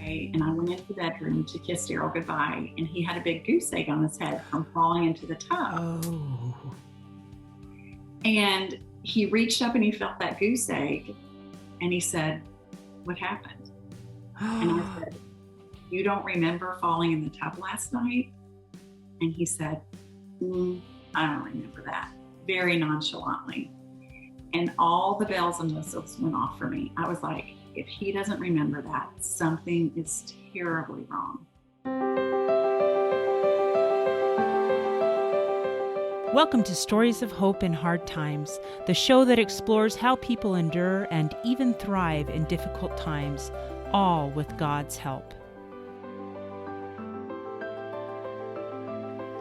day, and I went into the bedroom to kiss Daryl goodbye, and he had a big goose egg on his head from falling into the tub. Oh. And he reached up and he felt that goose egg, and he said, "What happened?" And I said, "You don't remember falling in the tub last night?" And he said, "I don't remember that," very nonchalantly. And all the bells and whistles went off for me. I was like, if he doesn't remember that, something is terribly wrong. Welcome to Stories of Hope in Hard Times, the show that explores how people endure and even thrive in difficult times, all with God's help.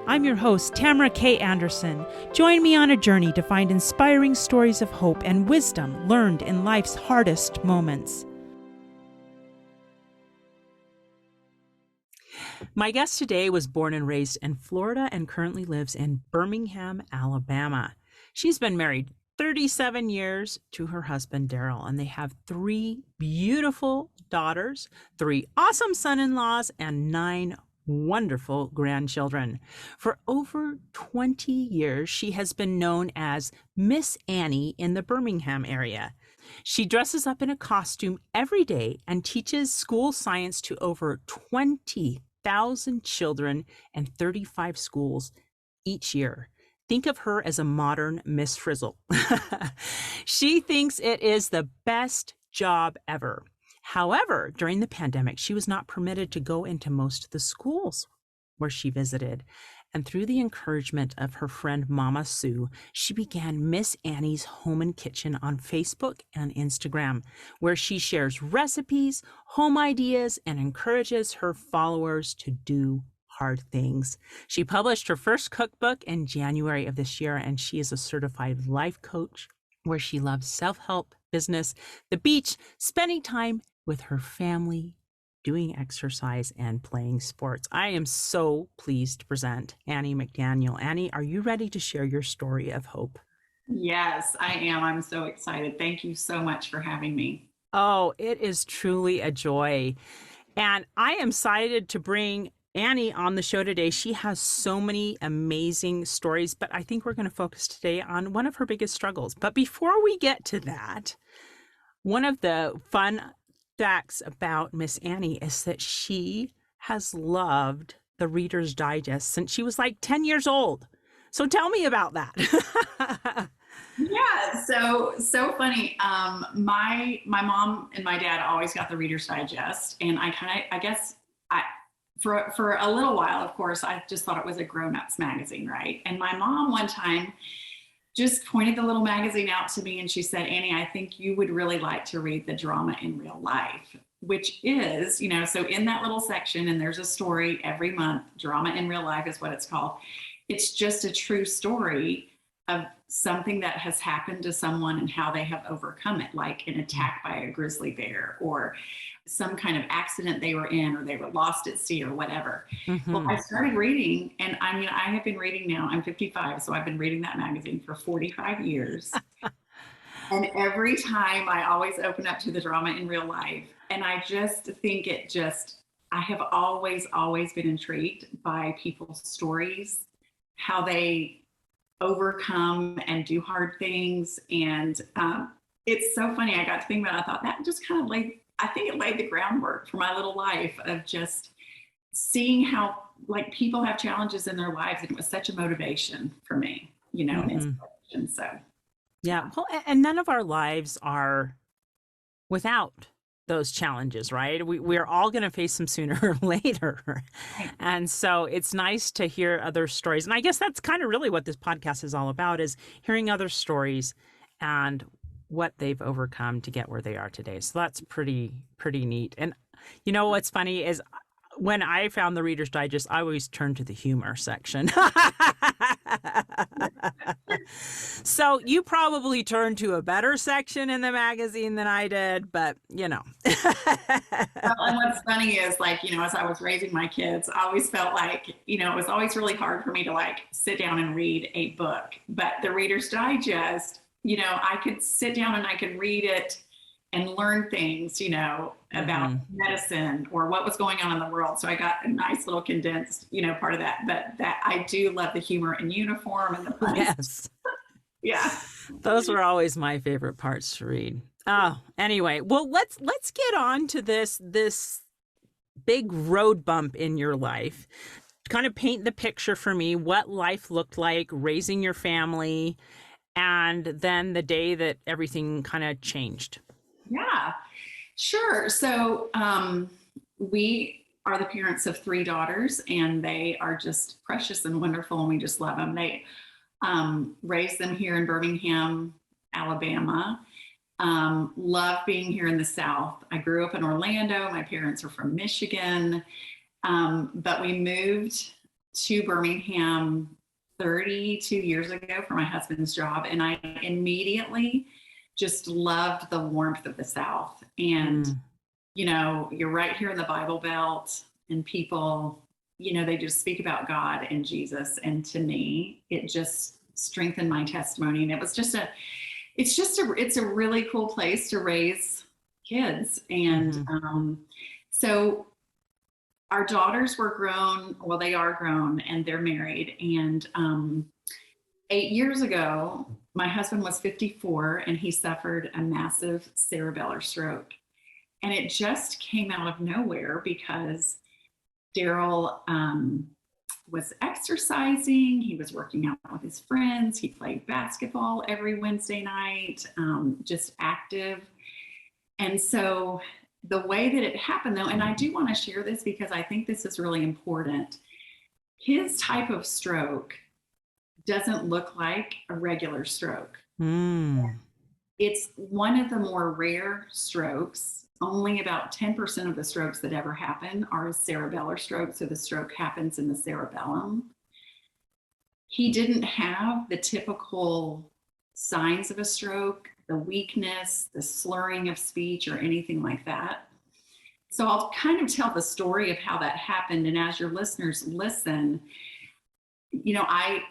I'm your host, Tamara K. Anderson. Join me on a journey to find inspiring stories of hope and wisdom learned in life's hardest moments. My guest today was born and raised in Florida and currently lives in Birmingham, Alabama. She's been married 37 years to her husband, Daryl, and they have 3 beautiful daughters, 3 awesome son-in-laws, and 9 wonderful grandchildren. For over 20 years, she has been known as Miss Annie in the Birmingham area. She dresses up in a costume every day and teaches school science to over 20,000 children and 35 schools each year. Think of her as a modern Miss Frizzle. She thinks it is the best job ever. However, during the pandemic, she was not permitted to go into most of the schools where she visited. And through the encouragement of her friend Mama Sue, she began Miss Annie's Home and Kitchen on Facebook and Instagram, where she shares recipes, home ideas, and encourages her followers to do hard things. She published her first cookbook in January of this year, and she is a certified life coach where she loves self-help, business, the beach, spending time with her family, doing exercise, and playing sports. I am so pleased to present Annie McDaniel. Annie, are you ready to share your story of hope? Yes, I am. I'm so excited. Thank you so much for having me. Oh, it is truly a joy. And I am excited to bring Annie on the show today. She has so many amazing stories, but I think we're going to focus today on one of her biggest struggles. But before we get to that, one of the fun facts about Miss Annie is that she has loved the Reader's Digest since she was like 10 years old. So tell me about that. Yeah, so funny. My mom and my dad always got the Reader's Digest, and for a little while, of course, I just thought it was a grown-ups magazine, right? And my mom one time just pointed the little magazine out to me and she said, "Annie, I think you would really like to read the Drama in Real Life," which is, so in that little section, and there's a story every month. Drama in Real Life is what it's called. It's just a true story of something that has happened to someone and how they have overcome it, like an attack by a grizzly bear or some kind of accident they were in, or they were lost at sea or whatever. Mm-hmm. Well, I started reading, and I have been reading now, I'm 55, so I've been reading that magazine for 45 years. And every time I always open up to the Drama in Real Life, and I just think I have always been intrigued by people's stories, how they overcome and do hard things. And it's so funny. I got to think about it. I thought that just kind of laid the groundwork for my little life of just seeing how people have challenges in their lives. And it was such a motivation for me, mm-hmm. an inspiration. So, yeah. Well, and none of our lives are without those challenges, right? We're all going to face them sooner or later. Right. And so it's nice to hear other stories. And I guess that's kind of really what this podcast is all about, is hearing other stories and what they've overcome to get where they are today. So that's pretty neat. And what's funny is when I found the Reader's Digest, I always turned to the humor section. So you probably turned to a better section in the magazine than I did, but Well, and what's funny is as I was raising my kids, I always felt like, it was always really hard for me to sit down and read a book. But the Reader's Digest, I could sit down and I could read it and learn things, about medicine or what was going on in the world. So I got a nice little condensed, part of that. But that I do love the humor and uniform and the funny. Yes. Yeah. Those were always my favorite parts to read. Oh, anyway, well, let's get on to this big road bump in your life. Kind of paint the picture for me what life looked like raising your family, and then the day that everything kind of changed. Yeah, sure. So we are the parents of 3 daughters, and they are just precious and wonderful, and we just love them. They raised them here in Birmingham, Alabama. Love being here in the South. I grew up in Orlando. My parents are from Michigan, but we moved to Birmingham 32 years ago for my husband's job, and I immediately just loved the warmth of the South. And you're right here in the Bible Belt, and people, they just speak about God and Jesus. And to me, it just strengthened my testimony. And it's a really cool place to raise kids. And so our daughters were grown. Well, they are grown and they're married. And 8 years ago, my husband was 54 and he suffered a massive cerebellar stroke. And it just came out of nowhere because Daryl was exercising. He was working out with his friends. He played basketball every Wednesday night, just active. And so the way that it happened, though, and I do want to share this because I think this is really important. His type of stroke doesn't look like a regular stroke. It's one of the more rare strokes. Only about 10% of the strokes that ever happen are a cerebellar stroke. So the stroke happens in the cerebellum. He didn't have the typical signs of a stroke, the weakness, the slurring of speech, or anything like that. So I'll kind of tell the story of how that happened. And as your listeners listen, I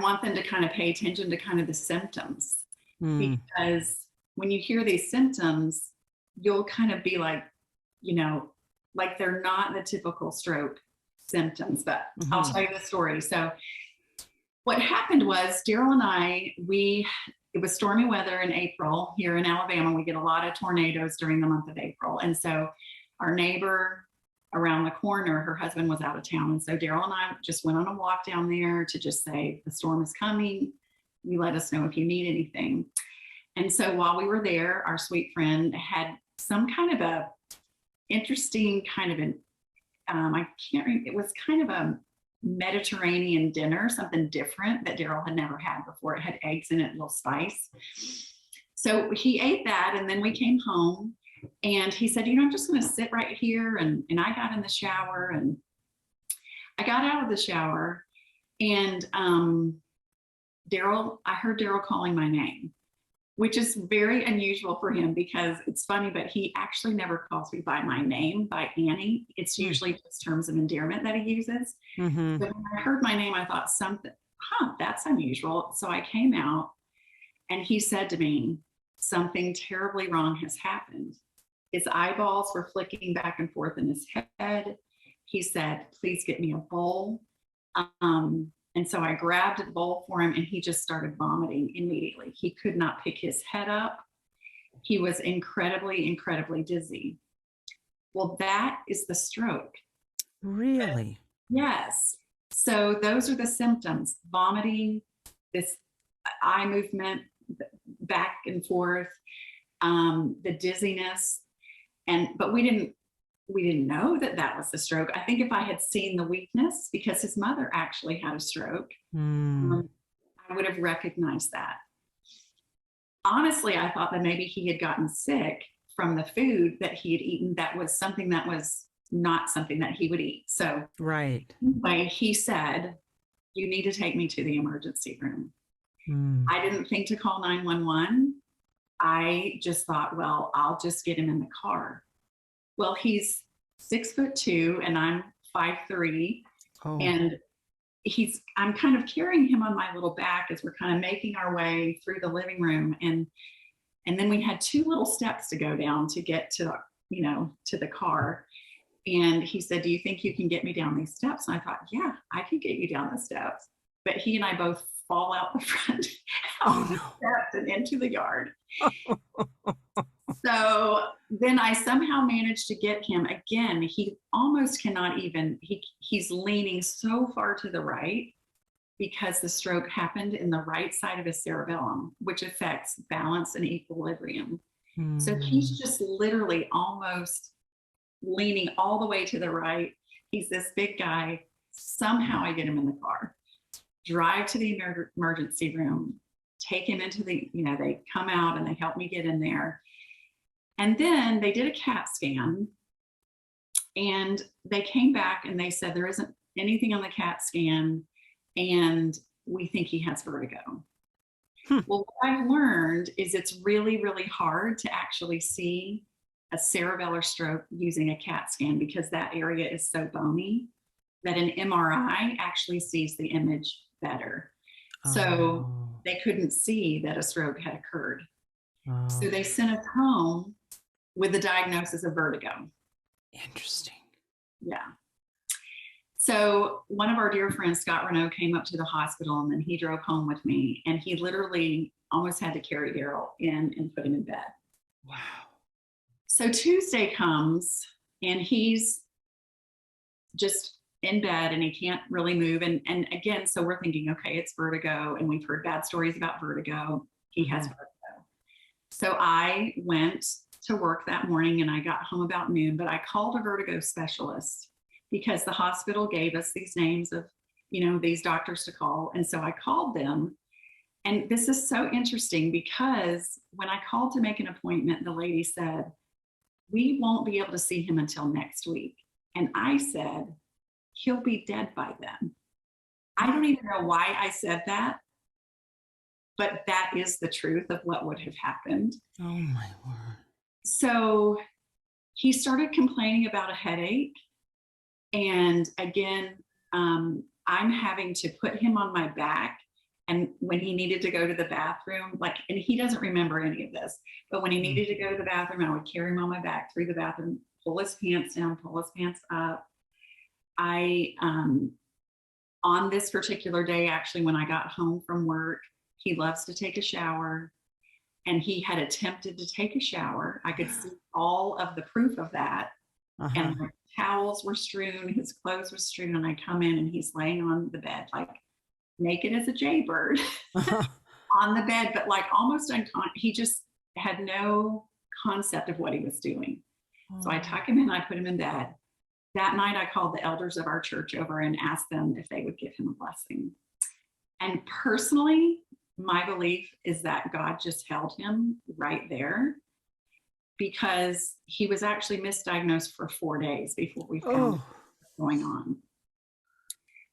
want them to kind of pay attention to kind of the symptoms, because when you hear these symptoms, you'll kind of be like, like they're not the typical stroke symptoms, but I'll tell you the story. So what happened was Daryl and I, it was stormy weather in April here in Alabama. We get a lot of tornadoes during the month of April. And so our neighbor around the corner, her husband was out of town. And so Daryl and I just went on a walk down there to just say, the storm is coming. You let us know if you need anything. And so while we were there, our sweet friend had some kind of a interesting kind of I can't remember, it was kind of a Mediterranean dinner, something different that Daryl had never had before. It had eggs in it, a little spice. So he ate that, and then we came home, and he said, I'm just going to sit right here. And I got in the shower, and I got out of the shower, and I heard Daryl calling my name, which is very unusual for him because it's funny, but he actually never calls me by my name, by Annie. It's usually just terms of endearment that he uses. So when I heard my name, I thought that's unusual. So I came out, and he said to me, something terribly wrong has happened. His eyeballs were flicking back and forth in his head. He said, please get me a bowl. And so I grabbed a bowl for him, and he just started vomiting immediately. He could not pick his head up. He was incredibly, incredibly dizzy. Well, that is the stroke. Really? Yes. So those are the symptoms: vomiting, this eye movement back and forth, the dizziness. But we didn't know that was the stroke. I think if I had seen the weakness, because his mother actually had a stroke, I would have recognized that. Honestly, I thought that maybe he had gotten sick from the food that he had eaten. That was something that was not something that he would eat. So anyway, he said, you need to take me to the emergency room. I didn't think to call 911. I just thought, well, I'll just get him in the car. Well, he's 6'2" and I'm 5'3", and I'm kind of carrying him on my little back as we're kind of making our way through the living room. And And then we had 2 little steps to go down to get to, to the car. And he said, do you think you can get me down these steps? And I thought, yeah, I can get you down the steps. But he and I both fall out the front, out the steps and into the yard. So then I somehow managed to get him again. He almost cannot even, he's leaning so far to the right because the stroke happened in the right side of his cerebellum, which affects balance and equilibrium. So he's just literally almost leaning all the way to the right. He's this big guy. Somehow I get him in the car, drive to the emergency room, take him into the, they come out and they help me get in there. And then they did a CAT scan and they came back and they said, there isn't anything on the CAT scan and we think he has vertigo. Well, what I've learned is it's really, really hard to actually see a cerebellar stroke using a CAT scan because that area is so bony that an MRI actually sees the image better. So they couldn't see that a stroke had occurred. So they sent us home with the diagnosis of vertigo. Interesting. Yeah. So one of our dear friends, Scott Renault, came up to the hospital and then he drove home with me and he literally almost had to carry Daryl in and put him in bed. Wow. So Tuesday comes and he's just in bed and he can't really move. And again, so we're thinking, okay, it's vertigo. And we've heard bad stories about vertigo. He has vertigo. So I went to work that morning and I got home about noon, but I called a vertigo specialist because the hospital gave us these names of, these doctors to call. And so I called them. And this is so interesting because when I called to make an appointment, the lady said, we won't be able to see him until next week. And I said, he'll be dead by then. I don't even know why I said that, but that is the truth of what would have happened. Oh my word. So he started complaining about a headache. And again, I'm having to put him on my back. And when he needed to go to the bathroom, and he doesn't remember any of this, but when he needed to go to the bathroom, I would carry him on my back through the bathroom, pull his pants down, pull his pants up. On this particular day, actually, when I got home from work, he loves to take a shower and he had attempted to take a shower. I could see all of the proof of that. And my towels were strewn, his clothes were strewn, and I come in and he's laying on the bed, naked as a jaybird on the bed, but almost unconscious. He just had no concept of what he was doing. So I tuck him in, I put him in bed. That night I called the elders of our church over and asked them if they would give him a blessing. And personally, my belief is that God just held him right there because he was actually misdiagnosed for 4 days before we found what was going on.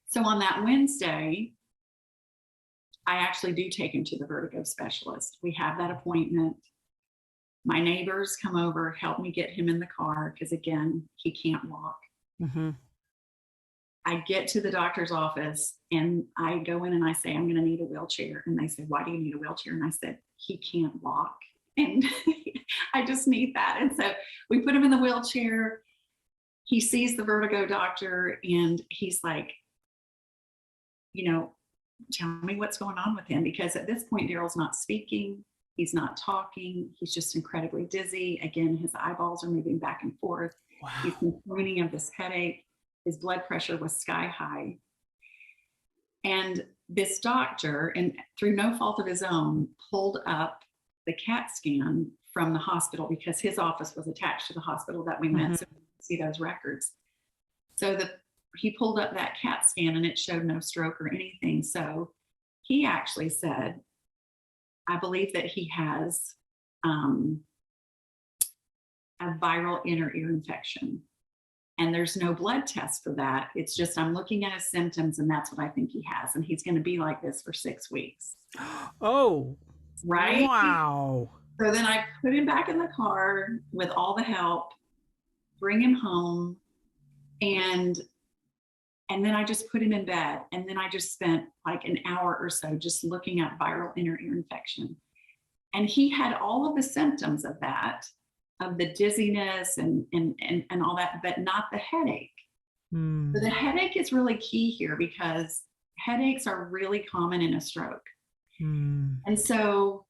So on that Wednesday, I actually do take him to the vertigo specialist. We have that appointment. My neighbors come over, help me get him in the car because, again, he can't walk. I get to the doctor's office and I go in and I say, I'm going to need a wheelchair. And they said, why do you need a wheelchair? And I said, he can't walk. And I just need that. And so we put him in the wheelchair. He sees the vertigo doctor and he's like, tell me what's going on with him. Because at this point, Daryl's not speaking. He's not talking. He's just incredibly dizzy. Again, his eyeballs are moving back and forth. Wow. He's complaining of this headache. His blood pressure was sky high. And this doctor, and through no fault of his own, pulled up the CAT scan from the hospital because his office was attached to the hospital that we met, so we could see those records. So he pulled up that CAT scan and it showed no stroke or anything. So he actually said, I believe that he has a viral inner ear infection. And there's no blood test for that. It's just I'm looking at his symptoms and that's what I think he has. And he's going to be like this for 6 weeks. Oh, right. Wow. So then I put him back in the car with all the help, bring him home. And then I just put him in bed. And then I just spent an hour or so just looking at viral inner ear infection. And he had all of the symptoms of that, of the dizziness and all that, but not the headache. So the headache is really key here because headaches are really common in a stroke. And so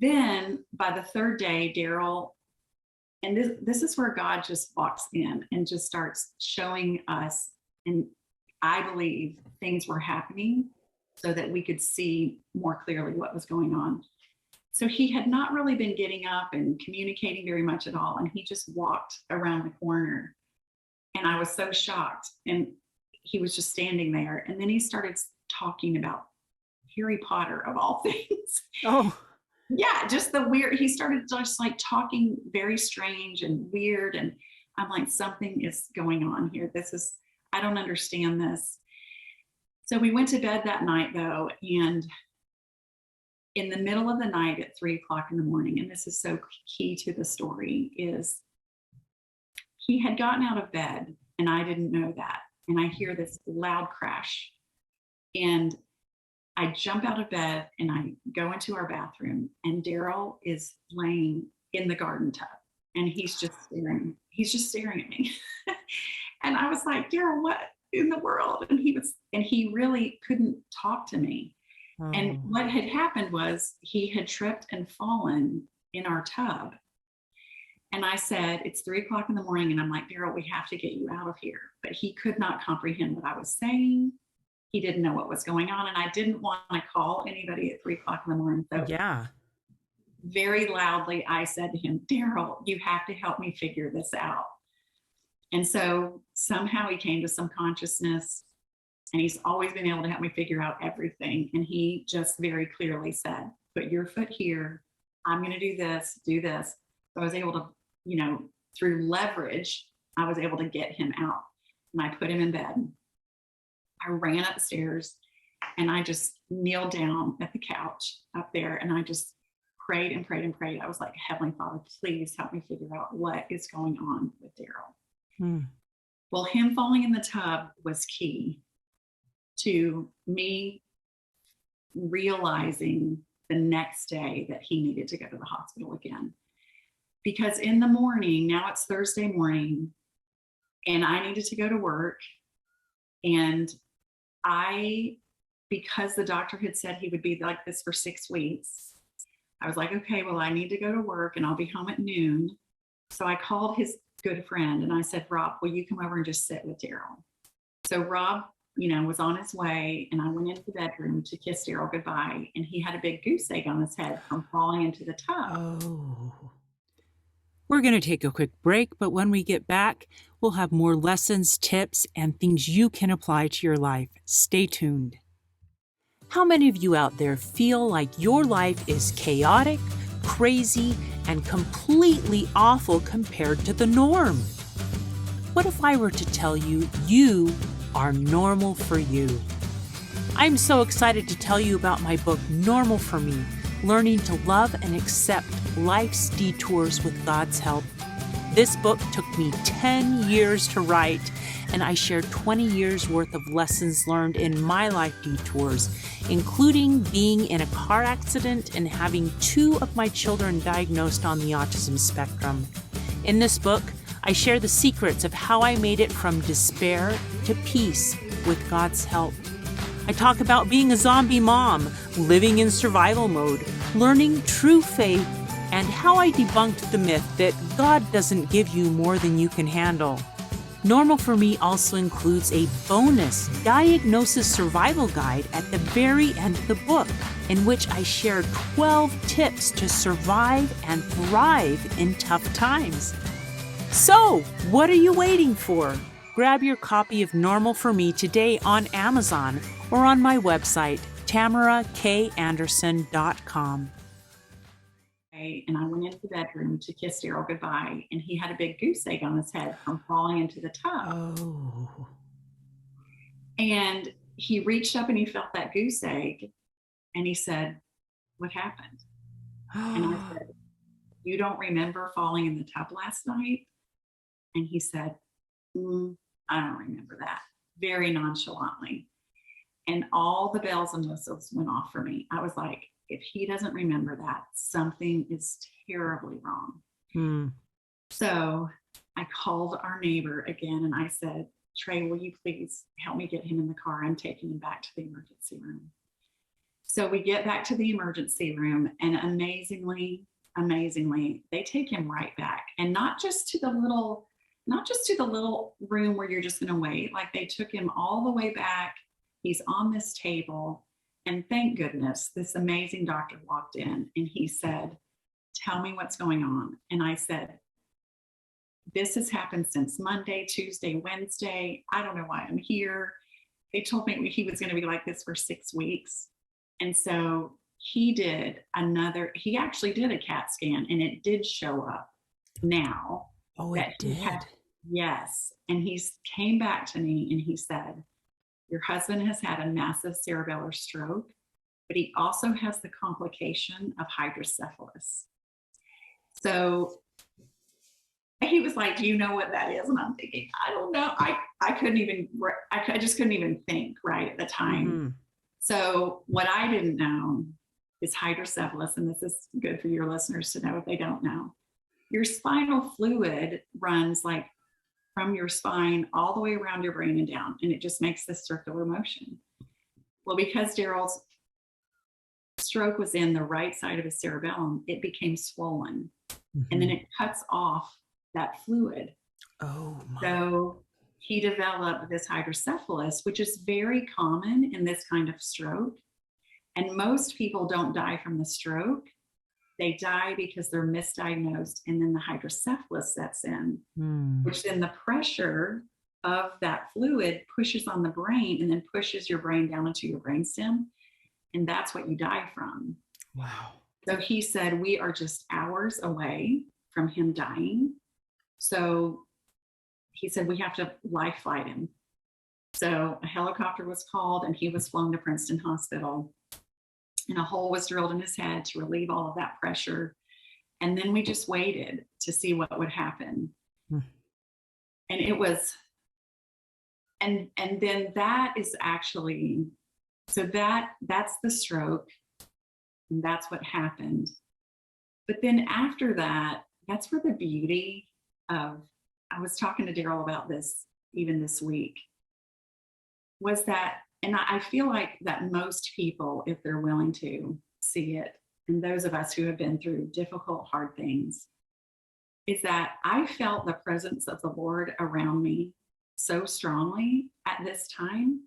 then by the third day, Daryl, and this is where God just walks in and just starts showing us, and I believe things were happening so that we could see more clearly what was going on. So he had not really been getting up and communicating very much at all. And he just walked around the corner. And I was so shocked. And he was just standing there. And then he started talking about Harry Potter, of all things. Oh, Yeah, just the weird. He started just like talking very strange and weird. And I'm like, something is going on here. I don't understand this. So we went to bed that night, though. And in the middle of the night at 3:00 in the morning, and this is so key to the story, is he had gotten out of bed and I didn't know that. And I hear this loud crash. And I jump out of bed and I go into our bathroom, and Daryl is laying in the garden tub and he's just staring at me. And I was like, Daryl, what in the world? And he really couldn't talk to me. And what had happened was he had tripped and fallen in our tub. And I said, it's 3:00 in the morning. And I'm like, Daryl, we have to get you out of here. But he could not comprehend what I was saying. He didn't know what was going on. And I didn't want to call anybody at 3:00 in the morning. So yeah. very loudly, I said to him, Daryl, you have to help me figure this out. And so somehow he came to some consciousness, and he's always been able to help me figure out everything. And he just very clearly said, put your foot here. I'm going to do this, do this. So I was able to, through leverage, I was able to get him out. And I put him in bed. I ran upstairs and I just kneeled down at the couch up there, and I just prayed and prayed and prayed. I was like, Heavenly Father, please help me figure out what is going on with Daryl. Well, him falling in the tub was key to me realizing the next day that he needed to go to the hospital again. Because in the morning, now it's Thursday morning, and I needed to go to work. And because the doctor had said he would be like this for 6 weeks, I was like, okay, well, I need to go to work and I'll be home at noon. So I called his good friend and I said, Rob, will you come over and just sit with Daryl? So Rob, was on his way, and I went into the bedroom to kiss Daryl goodbye, and he had a big goose egg on his head from falling into the tub. Oh. We're going to take a quick break, but when we get back, we'll have more lessons, tips, and things you can apply to your life. Stay tuned. How many of you out there feel like your life is chaotic, crazy, and completely awful compared to the norm? What if I were to tell you you are normal for you? I'm so excited to tell you about my book, Normal for Me, Learning to Love and Accept Life's Detours with God's Help. This book took me 10 years to write, and I share 20 years worth of lessons learned in my life detours, including being in a car accident and having 2 of my children diagnosed on the autism spectrum. In this book, I share the secrets of how I made it from despair to peace with God's help. I talk about being a zombie mom, living in survival mode, learning true faith, and how I debunked the myth that God doesn't give you more than you can handle. Normal for Me also includes a bonus diagnosis survival guide at the very end of the book, in which I share 12 tips to survive and thrive in tough times. So, what are you waiting for? Grab your copy of Normal for Me today on Amazon or on my website, TamaraKAnderson.com. And I went into the bedroom to kiss Daryl goodbye, and he had a big goose egg on his head from falling into the tub. Oh. And he reached up and he felt that goose egg, and he said, what happened? And I said, you don't remember falling in the tub last night? And he said, I don't remember that, very nonchalantly. And all the bells and whistles went off for me. I was like, if he doesn't remember that, something is terribly wrong. Hmm. So I called our neighbor again and I said, Trey, will you please help me get him in the car? I'm taking him back to the emergency room. So we get back to the emergency room, and amazingly, they take him right back. And not just to the little room where you're just going to wait. Like, they took him all the way back. He's on this table. And thank goodness, this amazing doctor walked in and he said, tell me what's going on. And I said, this has happened since Monday, Tuesday, Wednesday. I don't know why I'm here. They told me he was going to be like this for 6 weeks. And so he actually did a CAT scan, and it did show up now. Oh, it did? Yes. And he came back to me and he said, your husband has had a massive cerebellar stroke, but he also has the complication of hydrocephalus. So he was like, do you know what that is? And I'm thinking, I don't know. I just couldn't even think right at the time. Mm-hmm. So what I didn't know is hydrocephalus, and this is good for your listeners to know if they don't know. Your spinal fluid runs like from your spine all the way around your brain and down, and it just makes this circular motion. Well, because Daryl's stroke was in the right side of his cerebellum, it became swollen, and then it cuts off that fluid. Oh my. So he developed this hydrocephalus, which is very common in this kind of stroke. And most people don't die from the stroke. They die because they're misdiagnosed, and then the hydrocephalus sets in, which then the pressure of that fluid pushes on the brain and then pushes your brain down into your brainstem. And that's what you die from. Wow. So he said, we are just hours away from him dying. So he said, we have to life flight him. So a helicopter was called and he was flown to Princeton Hospital, and a hole was drilled in his head to relieve all of that pressure. And then we just waited to see what would happen. And it was, and then that is actually, so that's the stroke, and that's what happened. But then after that, that's where the beauty of, I was talking to Daryl about this even this week, was that, and I feel like that most people, if they're willing to see it, and those of us who have been through difficult, hard things, is that I felt the presence of the Lord around me so strongly at this time.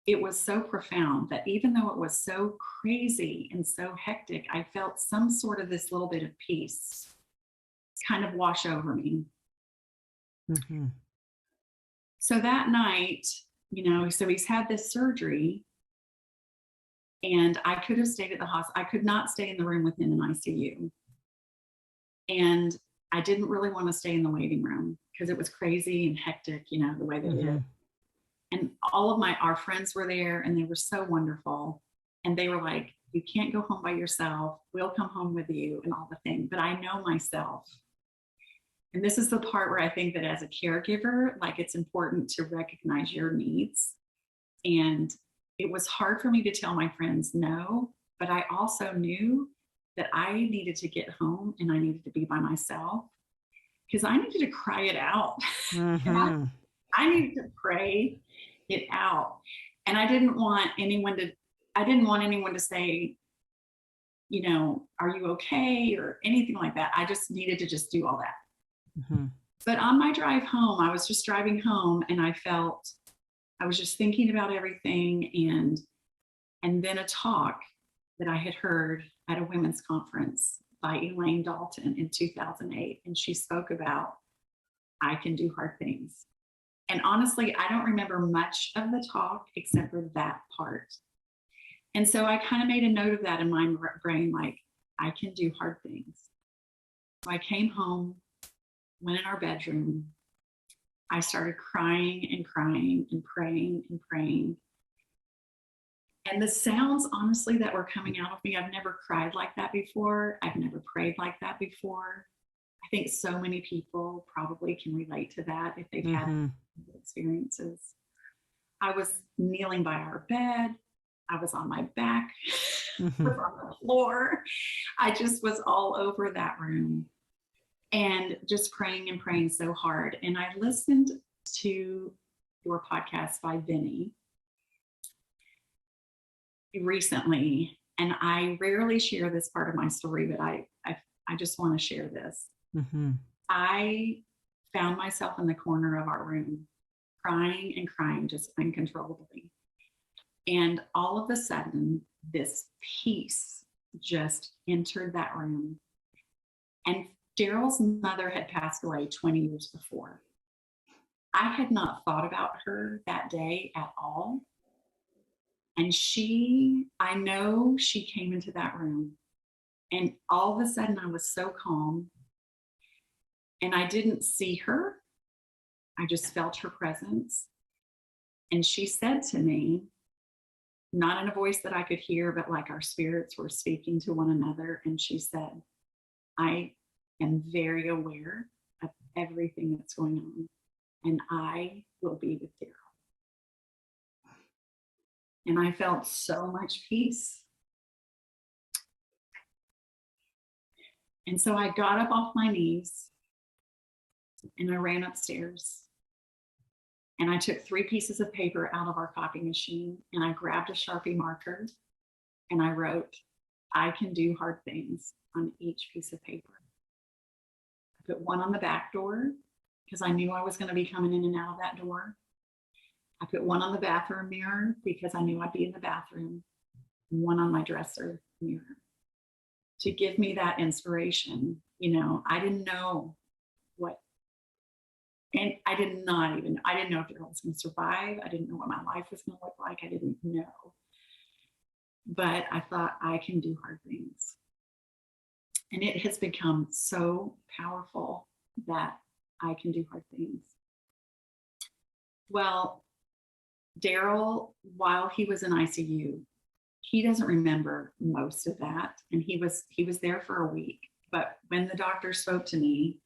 It was so profound that even though it was so crazy and so hectic, I felt some sort of this little bit of peace kind of wash over me. Mm-hmm. So that night, so he's had this surgery, and I could have stayed at the hospital. I could not stay in the room with him in ICU. And I didn't really want to stay in the waiting room because it was crazy and hectic, the way they did. And all of our friends were there, and they were so wonderful. And they were like, you can't go home by yourself. We'll come home with you and all the things. But I know myself. And this is the part where I think that as a caregiver, like, it's important to recognize your needs. And it was hard for me to tell my friends no, but I also knew that I needed to get home and I needed to be by myself because I needed to cry it out. Mm-hmm. I needed to pray it out. And I didn't want anyone to say, are you okay? Or anything like that. I just needed to just do all that. Mm-hmm. But on my drive home, I was just driving home, and I was just thinking about everything. And then a talk that I had heard at a women's conference by Elaine Dalton in 2008. And she spoke about, I can do hard things. And honestly, I don't remember much of the talk except for that part. And so I kind of made a note of that in my brain, like, I can do hard things. So I came home, went in our bedroom. I started crying and crying and praying and praying. And the sounds, honestly, that were coming out of me, I've never cried like that before. I've never prayed like that before. I think so many people probably can relate to that if they've had experiences. I was kneeling by our bed. I was on my back. Mm-hmm. was on the floor. I just was all over that room and just praying and praying so hard. And I listened to your podcast by Vinny recently, and I rarely share this part of my story, but I just want to share this. Mm-hmm. I found myself in the corner of our room, crying and crying just uncontrollably. And all of a sudden, this peace just entered that room. And Daryl's mother had passed away 20 years before. I had not thought about her that day at all. And I know she came into that room, and all of a sudden I was so calm, and I didn't see her. I just felt her presence. And she said to me, not in a voice that I could hear, but like our spirits were speaking to one another. And she said, I am very aware of everything that's going on, and I will be with Daryl. And I felt so much peace. And so I got up off my knees and I ran upstairs. And I took 3 pieces of paper out of our copy machine, and I grabbed a Sharpie marker and I wrote, I can do hard things, on each piece of paper. I put one on the back door because I knew I was going to be coming in and out of that door. I put one on the bathroom mirror because I knew I'd be in the bathroom, and one on my dresser mirror to give me that inspiration. I didn't know what, and I didn't know if Daryl was going to survive. I didn't know what my life was going to look like. I didn't know. But I thought, I can do hard things. And it has become so powerful that I can do hard things. Well, Daryl, while he was in ICU, he doesn't remember most of that. And he was there for a week. But when the doctor spoke to me,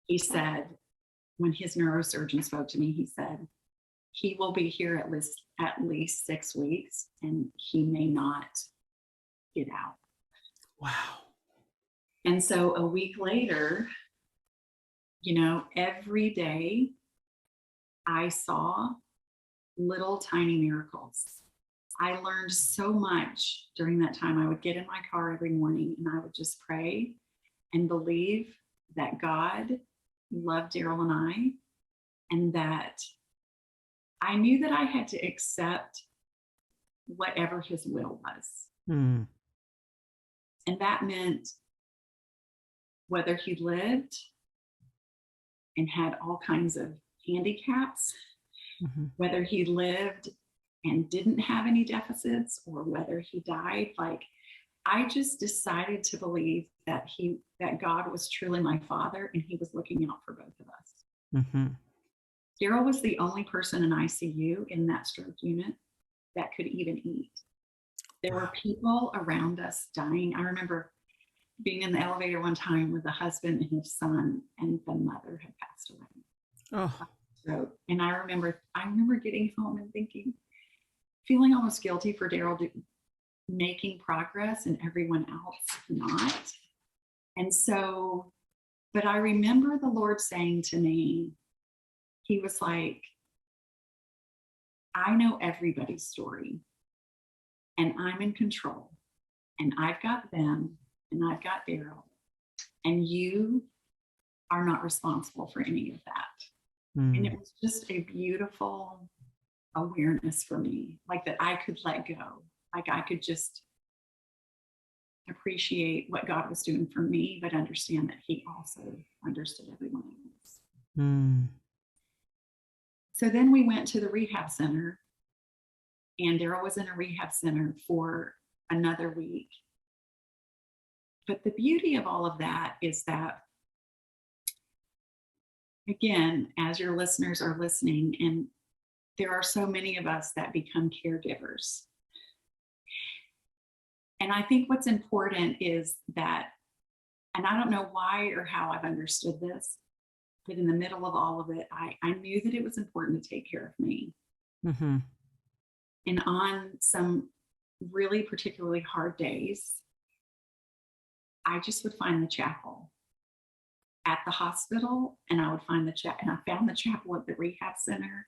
he said, when his neurosurgeon spoke to me, he said, he will be here at least 6 weeks, and he may not get out. Wow. And so a week later, every day I saw little tiny miracles. I learned so much during that time. I would get in my car every morning and I would just pray and believe that God loved Daryl and I, and that I knew that I had to accept whatever his will was. Mm. And that meant whether he lived and had all kinds of handicaps, Mm-hmm. whether he lived and didn't have any deficits, or whether he died, I just decided to believe that God was truly my father, and he was looking out for both of us. Mm-hmm. Daryl was the only person in ICU in that stroke unit that could even eat. There were people around us dying. I remember being in the elevator one time with the husband and his son, and the mother had passed away. Oh. And I remember getting home and feeling almost guilty for Daryl making progress and everyone else not. And so, but I remember the Lord saying to me, he was like, I know everybody's story, and I'm in control, and I've got them, and I've got Daryl, and you are not responsible for any of that. Mm. And it was just a beautiful awareness for me, that I could let go, I could just appreciate what God was doing for me, but understand that he also understood everyone else. Mm. So then we went to the rehab center, and Daryl was in a rehab center for another week. But the beauty of all of that is that, again, as your listeners are listening, and there are so many of us that become caregivers. And I think what's important is that, and I don't know why or how I've understood this, but in the middle of all of it, I knew that it was important to take care of me. Mm-hmm. And on some really particularly hard days, I just would find the chapel at the hospital, and I would find the chapel, and I found the chapel at the rehab center.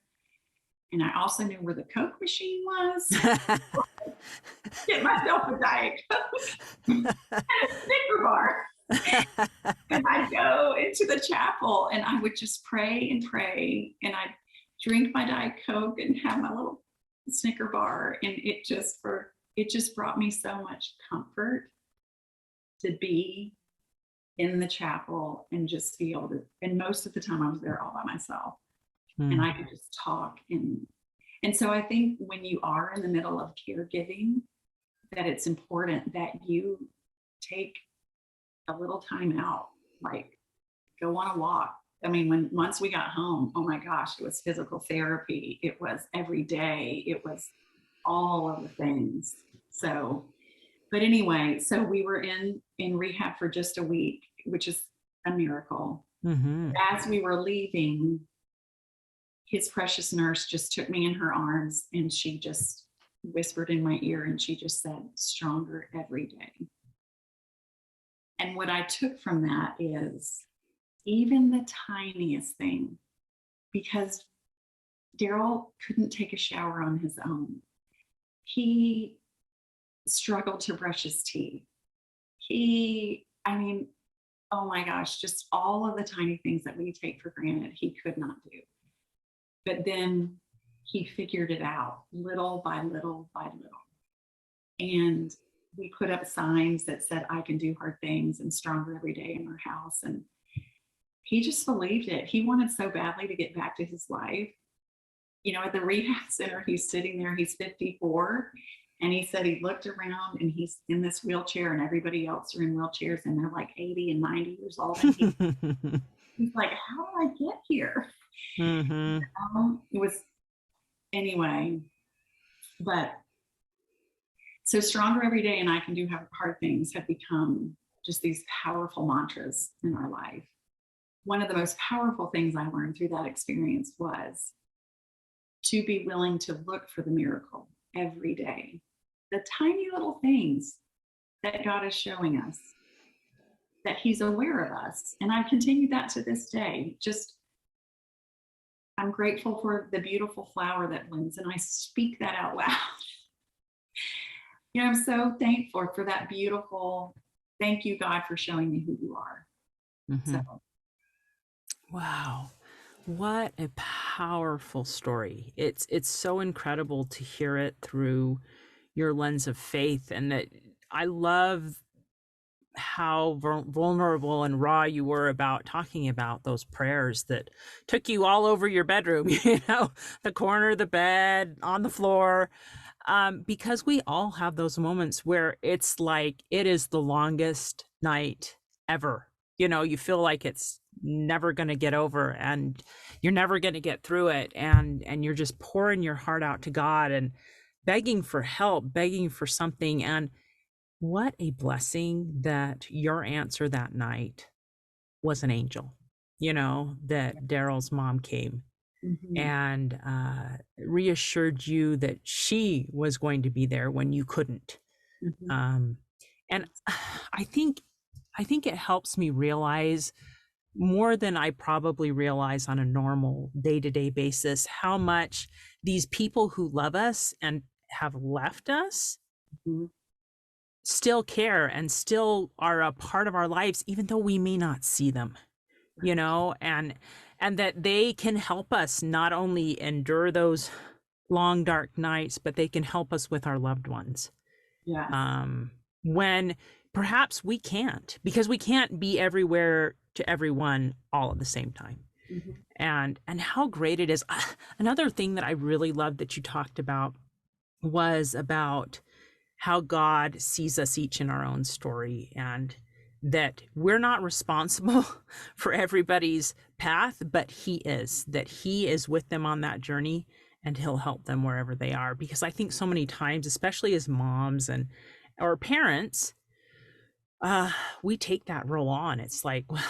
And I also knew where the Coke machine was. Get myself a Diet Coke and a Snicker bar. And I'd go into the chapel and I would just pray and pray. And I'd drink my Diet Coke and have my little Snicker bar. And it just brought me so much comfort to be in the chapel and just be able to, and most of the time I was there all by myself. And I could just talk. And so I think when you are in the middle of caregiving, that it's important that you take a little time out, like go on a walk. I mean, once we got home, oh my gosh, it was physical therapy. It was every day. It was all of the things. So, but anyway, so we were in rehab for just a week, which is a miracle. Mm-hmm. As we were leaving, his precious nurse just took me in her arms and she just whispered in my ear and she just said, "Stronger every day." And what I took from that is even the tiniest thing, because Daryl couldn't take a shower on his own. He struggled to brush his teeth. Oh my gosh, just all of the tiny things that we take for granted, he could not do. But then he figured it out little by little by little. And we put up signs that said, "I can do hard things," and "Stronger every day" in our house. And he just believed it. He wanted so badly to get back to his life. You know, at the rehab center, he's sitting there, he's 54. And he said he looked around and he's in this wheelchair and everybody else are in wheelchairs and they're like 80 and 90 years old. And he's like, "How did I get here?" Mm-hmm. It was, anyway, but so Stronger Every Day and I Can Do Hard Things have become just these powerful mantras in our life. One of the most powerful things I learned through that experience was to be willing to look for the miracle every day. The tiny little things that God is showing us, that he's aware of us. And I've continued that to this day. Just, I'm grateful for the beautiful flower that blooms, and I speak that out loud. You know, I'm so thankful for that beautiful, thank you, God, for showing me who you are. Mm-hmm. So. Wow. What a powerful story. It's so incredible to hear it through your lens of faith, and that I love how vulnerable and raw you were about talking about those prayers that took you all over your bedroom, you know, the corner of the bed, on the floor, because we all have those moments where it's like it is the longest night ever. You know, you feel like it's never going to get over and you're never going to get through it, and you're just pouring your heart out to God and begging for help, begging for something. And what a blessing that your answer that night was an angel, you know, that Daryl's mom came and reassured you that she was going to be there when you couldn't. And I think it helps me realize more than I probably realize on a normal day-to-day basis how much these people who love us and have left us still care and still are a part of our lives, even though we may not see them, you know, and that they can help us not only endure those long, dark nights, but they can help us with our loved ones. Yeah. When perhaps we can't, because we can't be everywhere to everyone all at the same time. And how great it is. Another thing that I really loved that you talked about was about how God sees us each in our own story, and that we're not responsible for everybody's path, but that he is with them on that journey and he'll help them wherever they are. Because I think so many times, especially as moms or parents, we take that role on. It's like, well,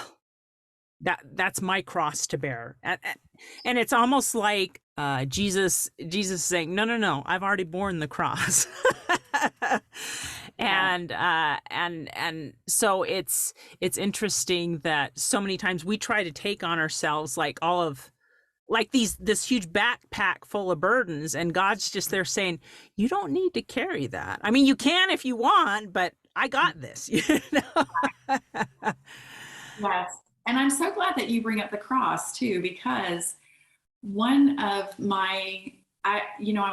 that's my cross to bear. And it's almost like Jesus saying, no, I've already borne the cross. Yeah. And so it's interesting that so many times we try to take on ourselves like all of like this huge backpack full of burdens, and God's just there saying, you don't need to carry that. I mean, you can if you want, but I got this. Yes. And I'm so glad that you bring up the cross too, because one of my, I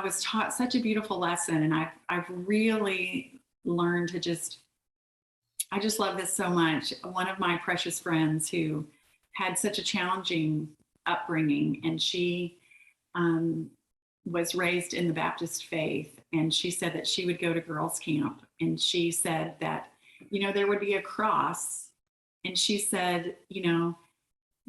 was taught such a beautiful lesson, and I've really learned to I just love this so much. One of my precious friends who had such a challenging upbringing, and she um, was raised in the Baptist faith, and she said that she would go to girls' camp, and she said that, there would be a cross, and she said,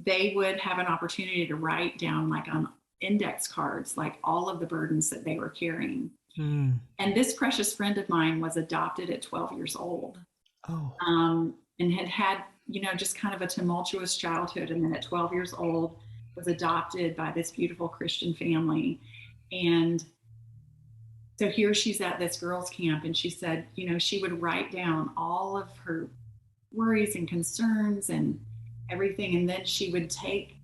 they would have an opportunity to write down, like on index cards, like all of the burdens that they were carrying. Mm. And this precious friend of mine was adopted at 12 years old. Oh. And had, just kind of a tumultuous childhood. And then at 12 years old, was adopted by this beautiful Christian family. And so here she's at this girls' camp, and she said, she would write down all of her worries and concerns and everything. And then she would take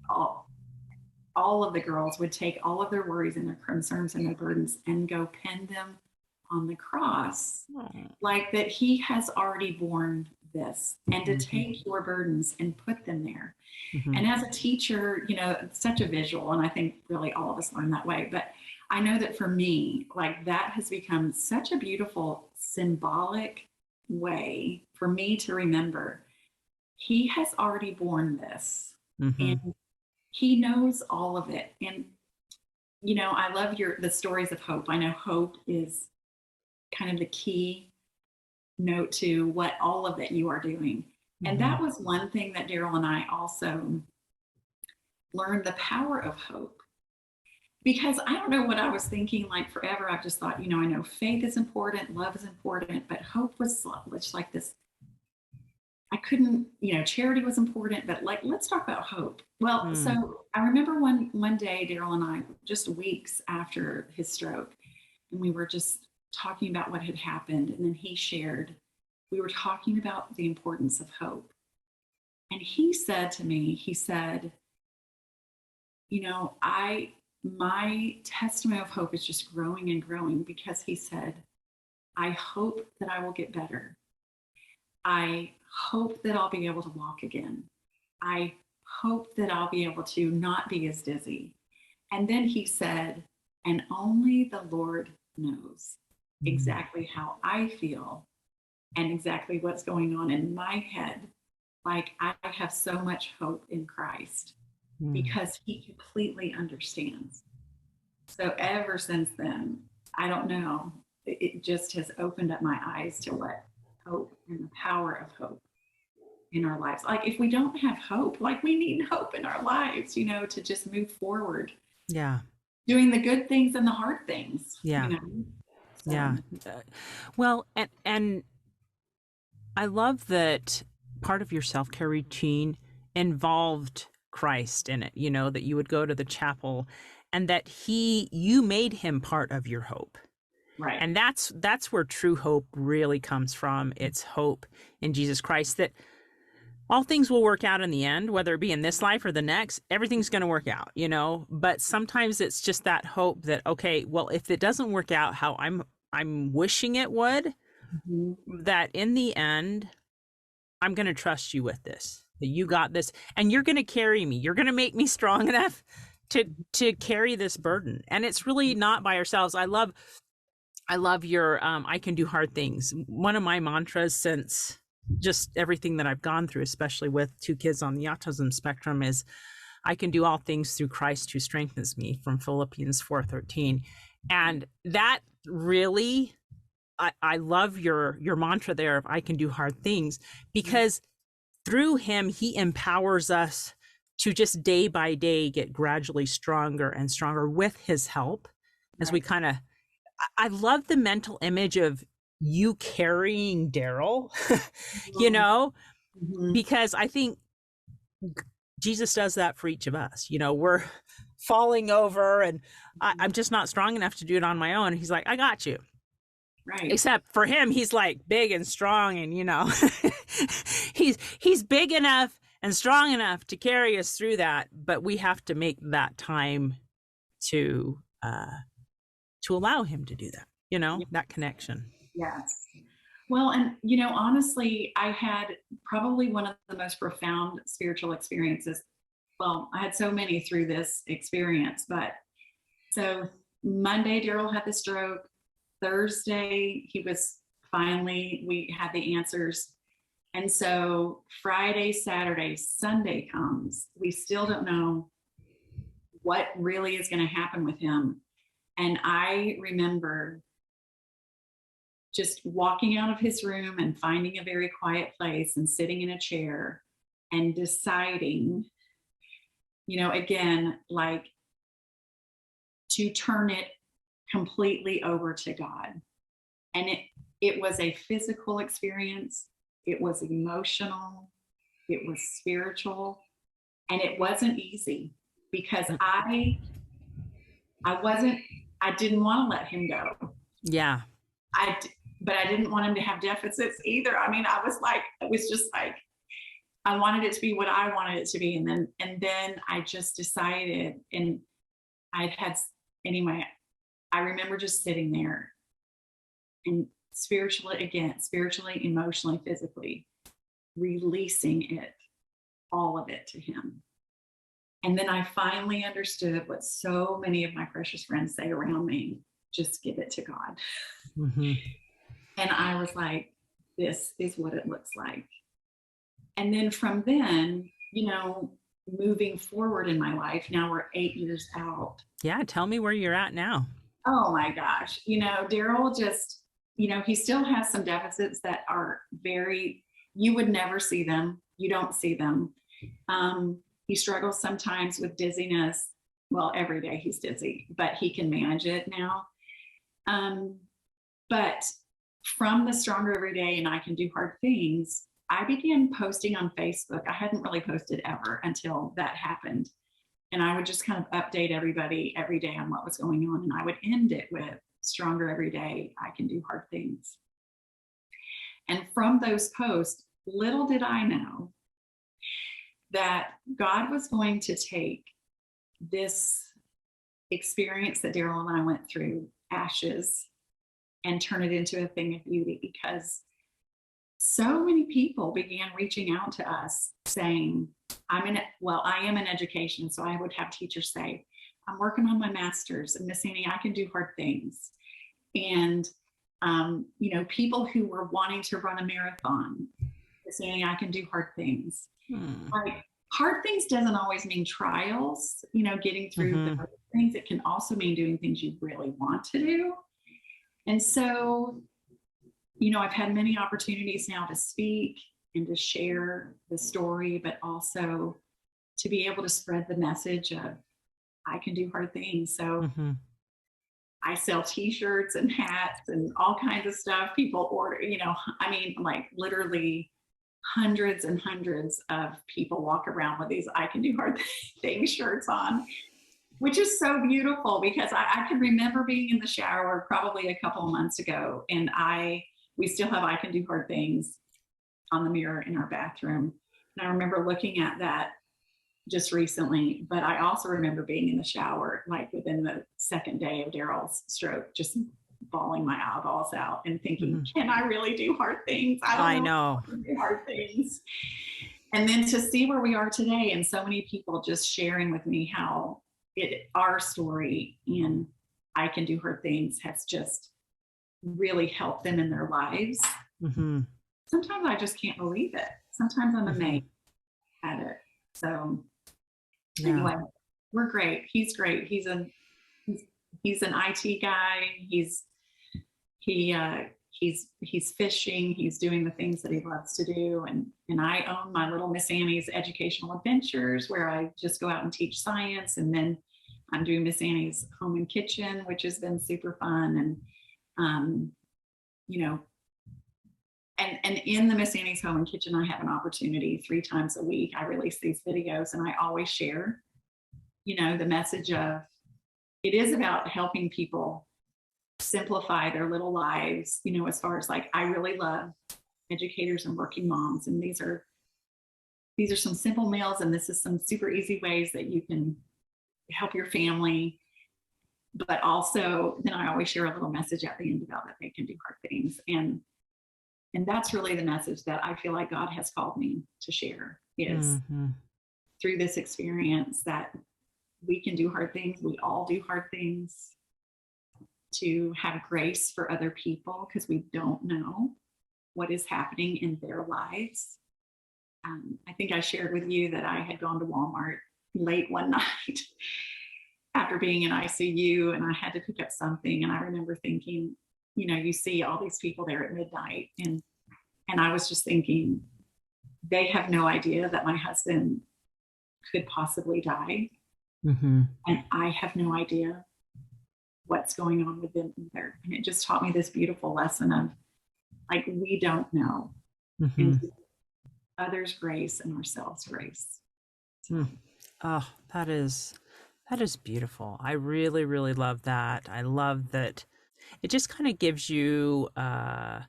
all of the girls would take all of their worries and their concerns and their burdens and go pin them on the cross. Oh. Like that he has already borne this, and to take your burdens and put them there. Mm-hmm. And as a teacher, it's such a visual, and I think really all of us learn that way. But I know that for me, like that has become such a beautiful symbolic way for me to remember he has already borne this, and he knows all of it. And I love the stories of hope. I know hope is kind of the key note to what all of it you are doing. And that was one thing that Daryl and I also learned, the power of hope. Because I don't know what I was thinking, like forever. I've just thought, I know faith is important, love is important, but hope was like this. I couldn't, charity was important, but like, let's talk about hope. Well, so I remember one day, Daryl and I, just weeks after his stroke, and we were just talking about what had happened. And then he shared, we were talking about the importance of hope. And he said to me, he said, my testimony of hope is just growing and growing, because he said, I hope that I will get better. I hope that I'll be able to walk again. I hope that I'll be able to not be as dizzy. And then he said, and only the Lord knows exactly how I feel and exactly what's going on in my head. Like I have so much hope in Christ because he completely understands. So ever since then, I don't know, it just has opened up my eyes to what hope and the power of hope in our lives. Like if we don't have hope, like we need hope in our lives, to just move forward. Yeah. Doing the good things and the hard things. Yeah. So. Yeah. Well, and I love that part of your self-care routine involved Christ in it, that you would go to the chapel and that you made him part of your hope. Right. And that's where true hope really comes from. It's hope in Jesus Christ that all things will work out in the end, whether it be in this life or the next, everything's going to work out, but sometimes it's just that hope that, okay, well, if it doesn't work out how I'm wishing it would, that in the end, I'm going to trust you with this, that you got this, and you're going to carry me. You're going to make me strong enough to carry this burden. And it's really not by ourselves. I love your, I can do hard things. One of my mantras since just everything that I've gone through, especially with 2 kids on the autism spectrum, is I can do all things through Christ who strengthens me, from Philippians 4:13. And that really, I love your mantra there of I can do hard things, because through him, he empowers us to just day by day get gradually stronger and stronger with his help as we kind of, I love the mental image of you carrying Daryl, because I think Jesus does that for each of us. We're falling over and I'm just not strong enough to do it on my own. He's like, I got you. Right. Except for him, he's like big and strong, and he's big enough and strong enough to carry us through that. But we have to make that time to allow him to do that. That connection. Yes. Well, and honestly, I had probably one of the most profound spiritual experiences. Well, I had so many through this experience, but so Monday, Daryl had the stroke. Thursday, we had the answers. And so Friday, Saturday, Sunday comes. We still don't know what really is going to happen with him. And I remember just walking out of his room and finding a very quiet place and sitting in a chair and deciding, again, like to turn it completely over to God. And it was a physical experience. It was emotional. It was spiritual. And it wasn't easy because I didn't want to let him go. Yeah. But I didn't want him to have deficits either. I mean, it was just like, I wanted it to be what I wanted it to be. And then I just decided, and anyway, I remember just sitting there and spiritually, emotionally, physically, releasing all of it to him. And then I finally understood what so many of my precious friends say around me: just give it to God. Mm-hmm. And I was like, this is what it looks like. And then from then, moving forward in my life, now we're 8 years out. Yeah. Tell me where you're at now. Oh my gosh. Daryl just, he still has some deficits that are you would never see them. You don't see them. He struggles sometimes with dizziness. Well, every day he's dizzy, but he can manage it now. But from the Stronger Every Day and I Can Do Hard Things, I began posting on Facebook. I hadn't really posted ever until that happened. And I would just kind of update everybody every day on what was going on. And I would end it with Stronger Every Day, I Can Do Hard Things. And from those posts, little did I know that God was going to take this experience that Daryl and I went through, ashes, and turn it into a thing of beauty, because so many people began reaching out to us saying, I am in education, so I would have teachers say, I'm working on my master's, and Miss Annie, I can do hard things. And, people who were wanting to run a marathon, Miss Annie, I can do hard things. Like, hard things doesn't always mean trials, getting through the hard things. It can also mean doing things you really want to do. And so, I've had many opportunities now to speak and to share the story, but also to be able to spread the message of I can do hard things. So I sell t-shirts and hats and all kinds of stuff. People order, like literally hundreds and hundreds of people walk around with these I Can Do Hard Things shirts on, which is so beautiful, because I can remember being in the shower probably a couple of months ago, and we still have I Can Do Hard Things on the mirror in our bathroom. And I remember looking at that just recently, but I also remember being in the shower, like within the second day of Daryl's stroke, just bawling my eyeballs out and thinking, can I really do hard things? I know. Do hard things. And then to see where we are today, and so many people just sharing with me how our story and I Can Do Hard Things has just really helped them in their lives. Sometimes I just can't believe it. Sometimes I'm amazed at it. So anyway, we're great. He's great. He's an IT guy. He's fishing. He's doing the things that he loves to do. And I own my little Miss Annie's Educational Adventures, where I just go out and teach science. And then I'm doing Miss Annie's Home and Kitchen, which has been super fun. And, and in the Miss Annie's Home and Kitchen, I have an opportunity 3 times a week. I release these videos, and I always share, the message of, it is about helping people simplify their little lives, as far as like, I really love educators and working moms. And these are some simple meals, and this is some super easy ways that you can help your family. But also, then I always share a little message at the end about that they can do hard things. And that's really the message that I feel like God has called me to share, is through this experience that we can do hard things. We all do hard things, to have grace for other people, because we don't know what is happening in their lives. I think I shared with you that I had gone to Walmart late one night after being in ICU, and I had to pick up something. And I remember thinking, you see all these people there at midnight, and I was just thinking, they have no idea that my husband could possibly die. And I have no idea what's going on with them either. And it just taught me this beautiful lesson of, like, we don't know. And others grace and ourselves grace. So. Oh, that is beautiful. I really, really love that. I love that it just kind of gives you a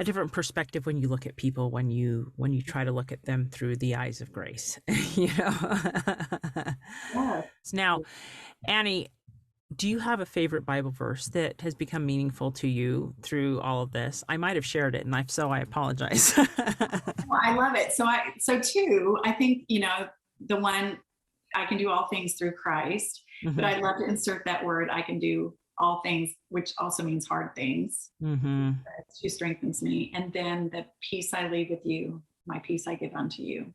different perspective when you look at people, when you try to look at them through the eyes of grace. Yeah. Now, Annie, do you have a favorite Bible verse that has become meaningful to you through all of this? I might have shared it, and if so, I apologize. Well, I love it. So too, I think, the one, I can do all things through Christ, but I love to insert that word, I can do all things, which also means hard things. Who strengthens me. And then the peace I leave with you, my peace I give unto you,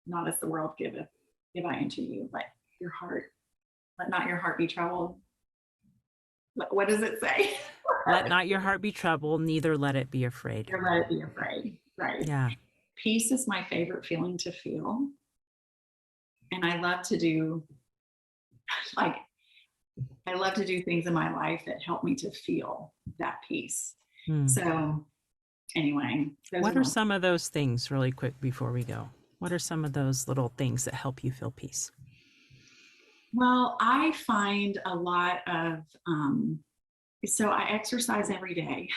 not as the world giveth, give I unto you. Let not your heart be troubled. What does it say? Let not your heart be troubled, neither let it be afraid. Or let it be afraid. Right. Yeah. Peace is my favorite feeling to feel. And I love to do, things in my life that help me to feel that peace. So anyway. What are some of those things, really quick before we go? What are some of those little things that help you feel peace? Well, I find a lot of, so I exercise every day.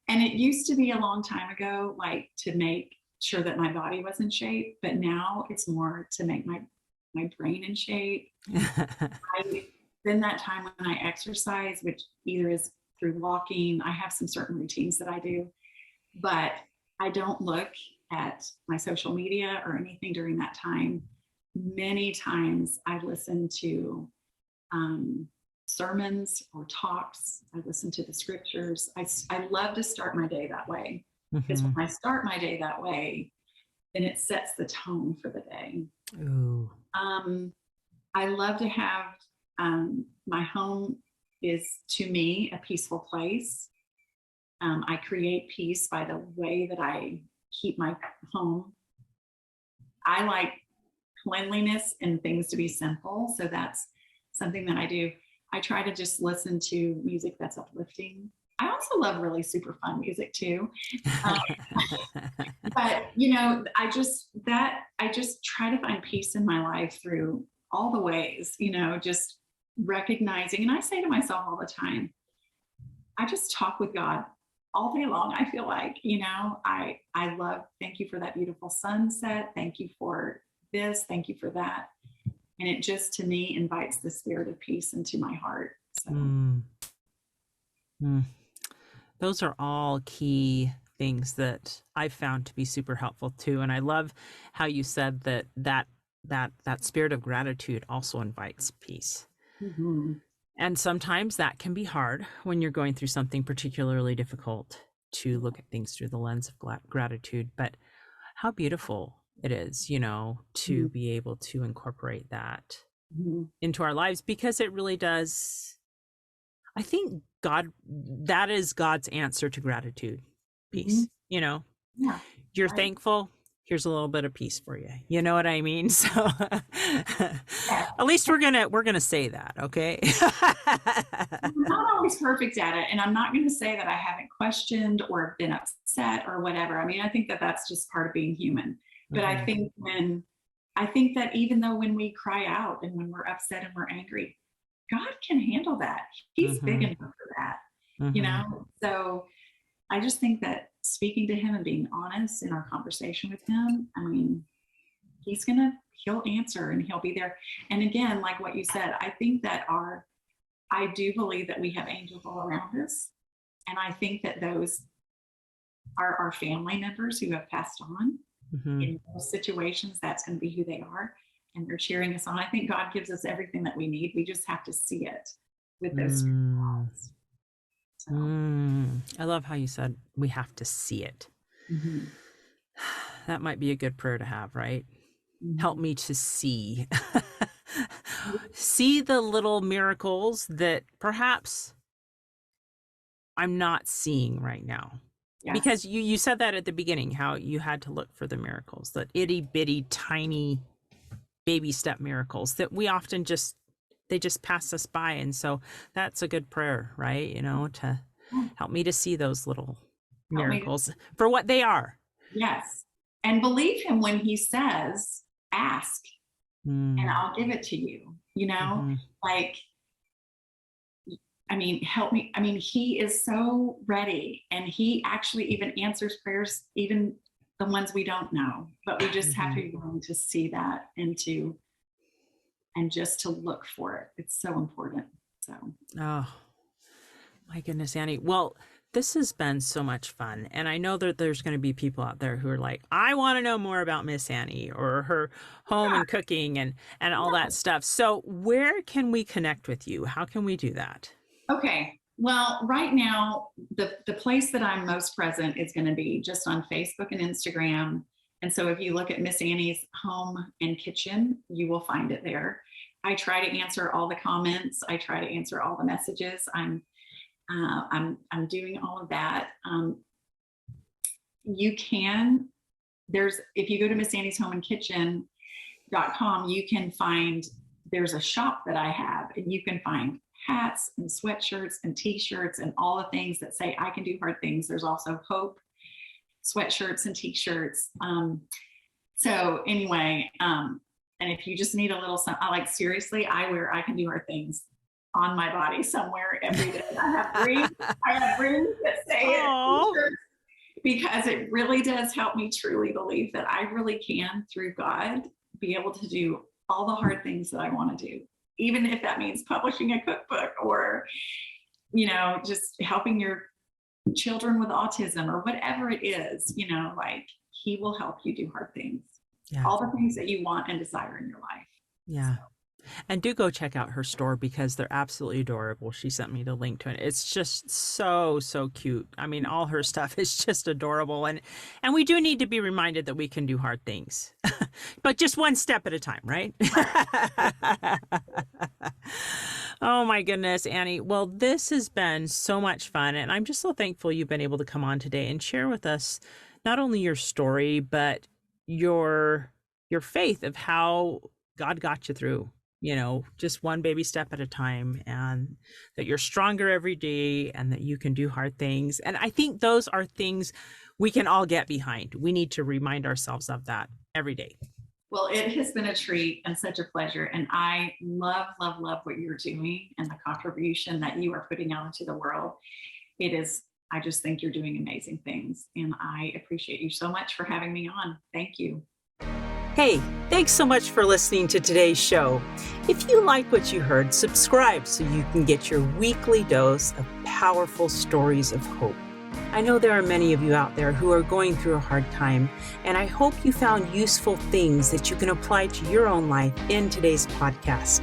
And it used to be a long time ago, like, to make sure that my body was in shape, but now it's more to make my brain in shape. Then that time when I exercise, which either is through walking, I have some certain routines that I do, but I don't look at my social media or anything during that time. Many times I listen to sermons or talks. I listen to the scriptures. I love to start my day that way, because when I start my day that way, then it sets the tone for the day. Ooh. I love to have, my home is, to me, a peaceful place. I create peace by the way that I keep my home. I like cleanliness and things to be simple. So that's something that I do. I try to just listen to music that's uplifting. I also love really super fun music too. But I just try to find peace in my life through all the ways, just recognizing. And I say to myself all the time, I just talk with God all day long. I feel like, I love, thank you for that beautiful sunset. Thank you for this. Thank you for that. And it just, to me, invites the spirit of peace into my heart. So. Those are all key things that I've found to be super helpful too. And I love how you said that spirit of gratitude also invites peace. And sometimes that can be hard when you're going through something particularly difficult, to look at things through the lens of gratitude. But how beautiful it is, to be able to incorporate that into our lives, because it really does. I think that is God's answer to gratitude, peace. Yeah. You're thankful. Here's a little bit of peace for you. You know what I mean? So at least we're gonna say that, okay? I'm not always perfect at it, and I'm not going to say that I haven't questioned or been upset or whatever. I mean, I think that that's just part of being human. But I think that even though when we cry out and when we're upset and we're angry, God can handle that. He's big enough for that, you Mm-hmm. know? So I just think that speaking to him and being honest in our conversation with him, I mean, he'll answer and he'll be there. And again, like what you said, I think that I do believe that we have angels all around us. And I think that those are our family members who have passed on. Mm-hmm. In those situations, that's going to be who they are. And they're cheering us on. I think God gives us everything that we need. We just have to see it with those eyes. So, I love how you said we have to see it. That might be a good prayer to have, right? Help me to see. See the little miracles that perhaps I'm not seeing right now. yes. Because you said that at the beginning, how you had to look for the miracles, that itty bitty tiny baby step miracles that we often they just pass us by. And so that's a good prayer, right? You know, to help me to see those little miracles for what they are. Yes. And believe him when he says, ask and I'll give it to you, you know, like, I mean, help me. I mean, he is so ready, and he actually even answers prayers, even the ones we don't know, but we just have to be willing to see that and just to look for it. It's so important. So, oh my goodness, Annie. Well, this has been so much fun. And I know that there's going to be people out there who are like, I want to know more about Miss Annie or her home and cooking and all that stuff. So where can we connect with you? How can we do that? Okay. Well, right now, the place that I'm most present is going to be just on Facebook and Instagram. And so if you look at Miss Annie's Home and Kitchen, you will find it there. I try to answer all the comments. I try to answer all the messages. I'm doing all of that. If you go to Miss Annie's Home and Kitchen.com, you can find, there's a shop that I have, and you can find hats and sweatshirts and t-shirts and all the things that say I can do hard things. There's also hope sweatshirts and t-shirts. So anyway, and if you just need a little something, seriously, I wear I can do hard things on my body somewhere every day. I have rings that say it, because it really does help me truly believe that I really can, through God, be able to do all the hard things that I want to do, even if that means publishing a cookbook or, you know, just helping your children with autism or whatever it is, you know, like he will help you do hard things, all the things that you want and desire in your life. Yeah. So. And do go check out her store because they're absolutely adorable. She sent me the link to it. It's just so, so cute. I mean, all her stuff is just adorable. And we do need to be reminded that we can do hard things, but just one step at a time, right? Oh my goodness, Annie. Well, this has been so much fun. And I'm just so thankful you've been able to come on today and share with us not only your story, but your faith of how God got you through. You know, just one baby step at a time, and that you're stronger every day and that you can do hard things. And I think those are things we can all get behind. We need to remind ourselves of that every day. Well, it has been a treat and such a pleasure. And I love, love, love what you're doing and the contribution that you are putting out into the world. I just think you're doing amazing things. And I appreciate you so much for having me on. Thank you. Hey, thanks so much for listening to today's show. If you like what you heard, subscribe so you can get your weekly dose of powerful stories of hope. I know there are many of you out there who are going through a hard time, and I hope you found useful things that you can apply to your own life in today's podcast.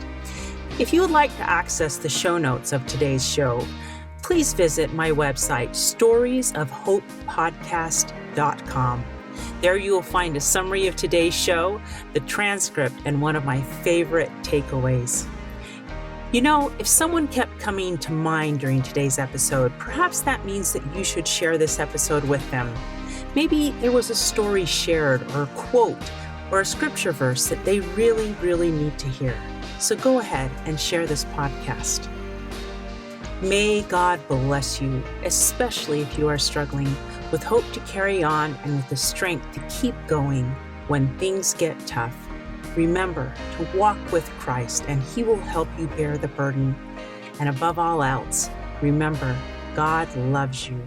If you would like to access the show notes of today's show, please visit my website, storiesofhopepodcast.com. There you will find a summary of today's show, the transcript, and one of my favorite takeaways. You know, if someone kept coming to mind during today's episode, perhaps that means that you should share this episode with them. Maybe there was a story shared or a quote or a scripture verse that they really, really need to hear. So go ahead and share this podcast. May God bless you, especially if you are struggling, with hope to carry on and with the strength to keep going when things get tough. Remember to walk with Christ, and He will help you bear the burden. And above all else, remember, God loves you.